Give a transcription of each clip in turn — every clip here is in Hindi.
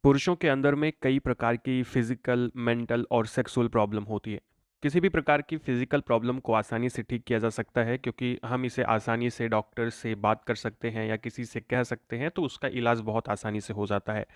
पुरुषों के अंदर में कई प्रकार की फिजिकल, मेंटल और सेक्सुअल प्रॉब्लम होती है। किसी भी प्रकार की फिजिकल प्रॉब्लम को आसानी से ठीक किया जा सकता है क्योंकि हम इसे आसानी से डॉक्टर से बात कर सकते हैं या किसी से कह सकते हैं तो उसका इलाज बहुत आसानी से हो जाता है।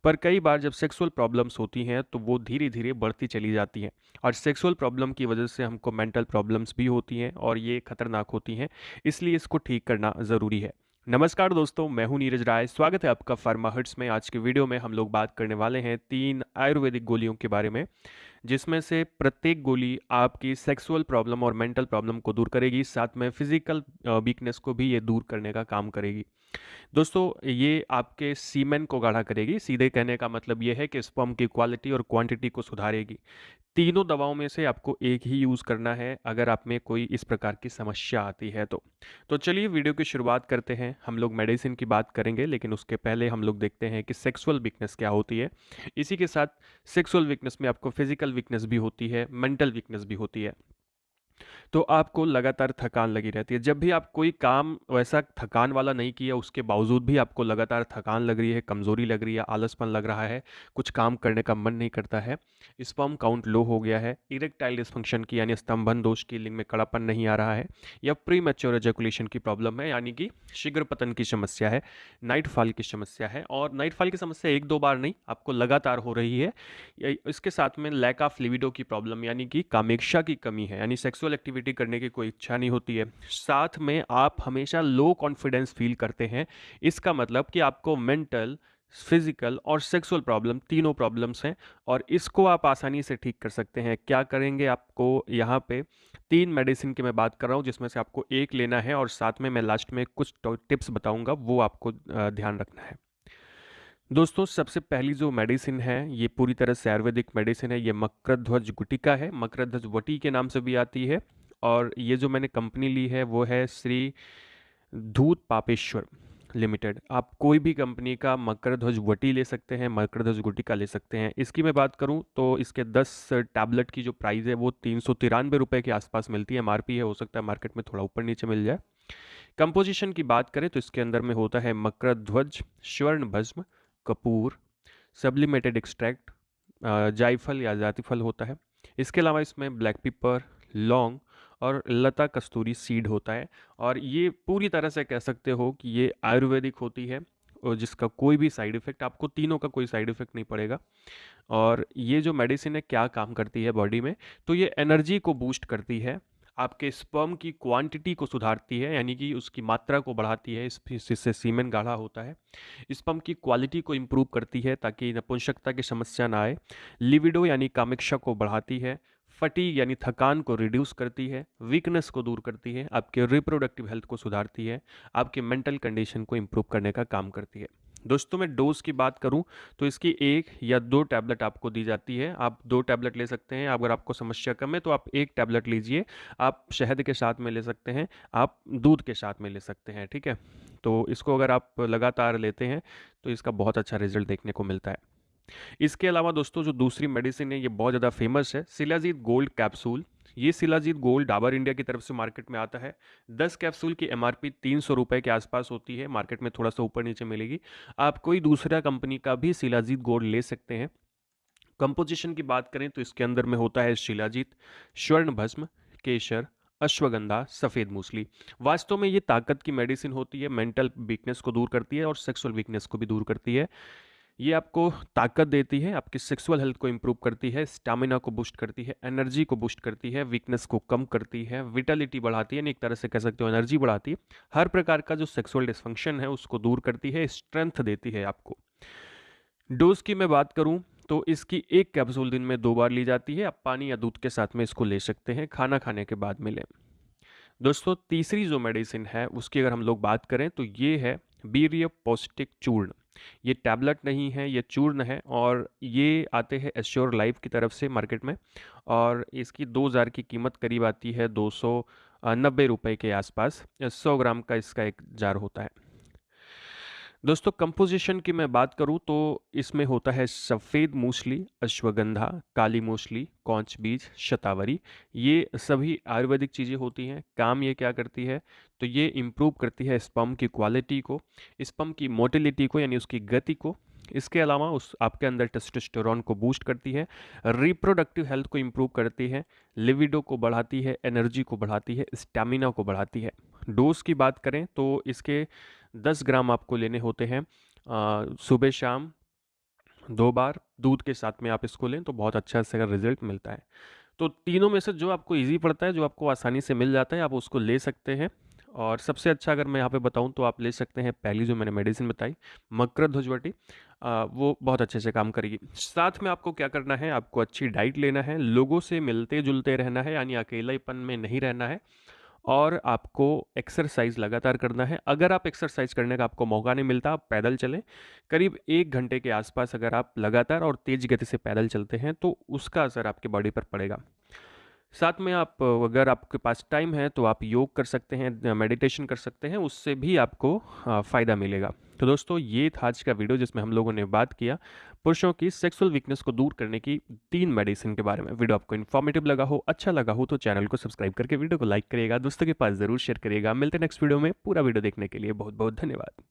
पर कई बार जब सेक्सुअल प्रॉब्लम्स होती हैं तो वो धीरे-धीरे बढ़ती चली जाती हैं और सेक्सुअल प्रॉब्लम की वजह से हमको मेंटल प्रॉब्लम्स भी होती हैं और ये खतरनाक होती हैं, इसलिए इसको ठीक करना ज़रूरी है। नमस्कार दोस्तों, मैं हूं नीरज राय। स्वागत है आपका फार्मा हर्ट्स में। आज के वीडियो में हम लोग बात करने वाले हैं 3 आयुर्वेदिक गोलियों के बारे में, जिसमें से प्रत्येक गोली आपकी सेक्सुअल प्रॉब्लम और मेंटल प्रॉब्लम को दूर करेगी, साथ में फिजिकल वीकनेस को भी ये दूर करने का काम करेगी। दोस्तों, ये आपके सीमेन को गाढ़ा करेगी। सीधे कहने का मतलब ये है कि स्पर्म की क्वालिटी और क्वांटिटी को सुधारेगी। तीनों दवाओं में से आपको एक ही यूज़ करना है अगर आप में कोई इस प्रकार की समस्या आती है तो चलिए वीडियो की शुरुआत करते हैं। हम लोग मेडिसिन की बात करेंगे लेकिन उसके पहले हम लोग देखते हैं कि सेक्सुअल वीकनेस क्या होती है। इसी के साथ सेक्सुअल वीकनेस में आपको फिजिकल वीकनेस भी होती है, मेंटल वीकनेस भी होती है। तो आपको लगातार थकान लगी रहती है। जब भी आप कोई काम वैसा थकान वाला नहीं किया, उसके बावजूद भी आपको लगातार थकान लग रही है, कमज़ोरी लग रही है, आलसपन लग रहा है, कुछ काम करने का मन नहीं करता है, स्पर्म काउंट लो हो गया है, इरेक्टाइल डिस्फंक्शन की यानी स्तंभन दोष की लिंग में कड़ापन नहीं आ रहा है, या प्रीमैच्योर एजैकुलेशन की प्रॉब्लम है यानी कि शीघ्र पतन की समस्या है, नाइट फॉल की समस्या है। और नाइट फॉल की समस्या 1-2 बार नहीं, आपको लगातार हो रही है। इसके साथ में लैक ऑफ लिबिडो की प्रॉब्लम यानी कि कामेक्षा की कमी है, यानी सेक्सुअल एक्टिविटी करने की कोई इच्छा नहीं होती है। साथ में आप हमेशा लो कॉन्फिडेंस फील करते हैं। इसका मतलब कि आपको मेंटल, फिजिकल और सेक्सुअल प्रॉब्लम, तीनों प्रॉब्लम्स हैं और इसको आप आसानी से ठीक कर सकते हैं। क्या करेंगे, आपको यहाँ पे 3 मेडिसिन की मैं बात कर रहा हूँ जिसमें से आपको एक लेना है और साथ में मैं लास्ट में कुछ टिप्स बताऊंगा, वो आपको ध्यान रखना है। दोस्तों, सबसे पहली जो मेडिसिन है ये पूरी तरह से आयुर्वेदिक मेडिसिन है। ये मकरध्वज गुटिका है, मकरध्वज वटी के नाम से भी आती है। और ये जो मैंने कंपनी ली है वो है श्री धूत पापेश्वर लिमिटेड। आप कोई भी कंपनी का मकरध्वज वटी ले सकते हैं, मकरध्वज गुटिका ले सकते हैं। इसकी मैं बात करूं तो इसके 10 टैबलेट की जो प्राइस है वो 393 रुपये के आसपास मिलती है। एमआरपी है, हो सकता है मार्केट में थोड़ा ऊपर नीचे मिल जाए। कंपोजिशन की बात करें तो इसके अंदर में होता है मकरध्वज, स्वर्ण भस्म, कपूर, सब्लिमेटेड एक्सट्रैक्ट, जायफल या जातिफल होता है। इसके अलावा इसमें ब्लैक पेपर, लौंग और लता कस्तूरी सीड होता है। और ये पूरी तरह से कह सकते हो कि ये आयुर्वेदिक होती है और जिसका कोई भी साइड इफ़ेक्ट, आपको तीनों का कोई साइड इफ़ेक्ट नहीं पड़ेगा। और ये जो मेडिसिन है क्या काम करती है बॉडी में, तो ये एनर्जी को बूस्ट करती है, आपके स्पर्म की क्वांटिटी को सुधारती है यानी कि उसकी मात्रा को बढ़ाती है, इससे सीमेन गाढ़ा होता है। स्पर्म की क्वालिटी को इम्प्रूव करती है ताकि नपुंसकता की समस्या ना आए। लिविडो यानी कामेक्षा को बढ़ाती है। फटीग यानी थकान को रिड्यूस करती है। वीकनेस को दूर करती है। आपके रिप्रोडक्टिव हेल्थ को सुधारती है। आपके मेंटल कंडीशन को इम्प्रूव करने का काम करती है। दोस्तों, मैं डोज की बात करूं तो इसकी 1 या 2 टैबलेट आपको दी जाती है। आप 2 टैबलेट ले सकते हैं। अगर आपको समस्या कम है तो आप 1 टैबलेट लीजिए। आप शहद के साथ में ले सकते हैं, आप दूध के साथ में ले सकते हैं, ठीक है। तो इसको अगर आप लगातार लेते हैं तो इसका बहुत अच्छा रिजल्ट देखने को मिलता है। इसके अलावा दोस्तों, जो दूसरी मेडिसिन है ये बहुत ज़्यादा फेमस है, शिलाजीत गोल्ड कैप्सूल। ये शिलाजीत गोल्ड डाबर इंडिया की तरफ से मार्केट में आता है। 10 कैप्सूल की एमआरपी 300 रुपये के आसपास होती है, मार्केट में थोड़ा सा ऊपर नीचे मिलेगी। आप कोई दूसरा कंपनी का भी शिलाजीत गोल्ड ले सकते हैं। कंपोजिशन की बात करें तो इसके अंदर में होता है शिलाजीत, स्वर्ण भस्म, केसर, अश्वगंधा, सफ़ेद मूसली। वास्तव में ये ताकत की मेडिसिन होती है, मेंटल वीकनेस को दूर करती है और सेक्सुअल वीकनेस को भी दूर करती है। ये आपको ताकत देती है, आपकी सेक्सुअल हेल्थ को इंप्रूव करती है, स्टैमिना को बूस्ट करती है, एनर्जी को बूस्ट करती है, वीकनेस को कम करती है, विटालिटी बढ़ाती है, यानी एक तरह से कह सकते हो एनर्जी बढ़ाती है। हर प्रकार का जो सेक्सुअल डिस्फंक्शन है उसको दूर करती है, स्ट्रेंथ देती है आपको। डोज की मैं बात करूं तो इसकी 1 कैप्सूल दिन में 2 बार ली जाती है। आप पानी या दूध के साथ में इसको ले सकते हैं, खाना खाने के बाद में लें। दोस्तों, तीसरी जो मेडिसिन है उसकी अगर हम लोग बात करें तो ये है वीर्य पौष्टिक चूर्ण। ये टैबलेट नहीं है, ये चूर्ण है और ये आते हैं एश्योर लाइफ की तरफ से मार्केट में। और इसकी 2000 की कीमत करीब आती है 290 रुपये के आसपास। 100 ग्राम का इसका एक जार होता है। दोस्तों, कंपोजिशन की मैं बात करूं तो इसमें होता है सफ़ेद मूसली, अश्वगंधा, काली मूसली, कौच बीज, शतावरी। ये सभी आयुर्वेदिक चीज़ें होती हैं। काम ये क्या करती है, तो ये इम्प्रूव करती है स्पर्म की क्वालिटी को, स्पर्म की मोटिलिटी को यानी उसकी गति को, इसके अलावा उस आपके अंदर टेस्टोस्टेरोन को बूस्ट करती है, रिप्रोडक्टिव हेल्थ को इम्प्रूव करती है, लिविडो को बढ़ाती है, एनर्जी को बढ़ाती है, स्टैमिना को बढ़ाती है। डोज की बात करें तो इसके 10 ग्राम आपको लेने होते हैं सुबह शाम 2 बार दूध के साथ में आप इसको लें तो बहुत अच्छा इसका रिजल्ट मिलता है। तो तीनों में से जो आपको ईज़ी पड़ता है, जो आपको आसानी से मिल जाता है, आप उसको ले सकते हैं। और सबसे अच्छा अगर मैं यहाँ पे बताऊँ तो आप ले सकते हैं पहली जो मैंने मेडिसिन बताई, मकर वो बहुत अच्छे से काम करेगी। साथ में आपको क्या करना है, आपको अच्छी डाइट लेना है, लोगों से मिलते-जुलते रहना है, यानी अकेलापन में नहीं रहना है, और आपको एक्सरसाइज लगातार करना है। अगर आप एक्सरसाइज करने का आपको मौका नहीं मिलता, आप पैदल चलें। करीब 1 घंटे के आसपास अगर आप लगातार और तेज़ गति से पैदल चलते हैं तो उसका असर आपके बॉडी पर पड़ेगा। साथ में आप अगर आपके पास टाइम है तो आप योग कर सकते हैं, मेडिटेशन कर सकते हैं, उससे भी आपको फ़ायदा मिलेगा। तो दोस्तों ये था आज का वीडियो जिसमें हम लोगों ने बात किया पुरुषों की सेक्सुअल वीकनेस को दूर करने की 3 मेडिसिन के बारे में। वीडियो आपको इन्फॉर्मेटिव लगा हो, अच्छा लगा हो तो चैनल को सब्सक्राइब करके वीडियो को लाइक करिएगा, दोस्तों के पास ज़रूर शेयर करिएगा। मिलते हैं नेक्स्ट वीडियो में। पूरा वीडियो देखने के लिए बहुत बहुत धन्यवाद।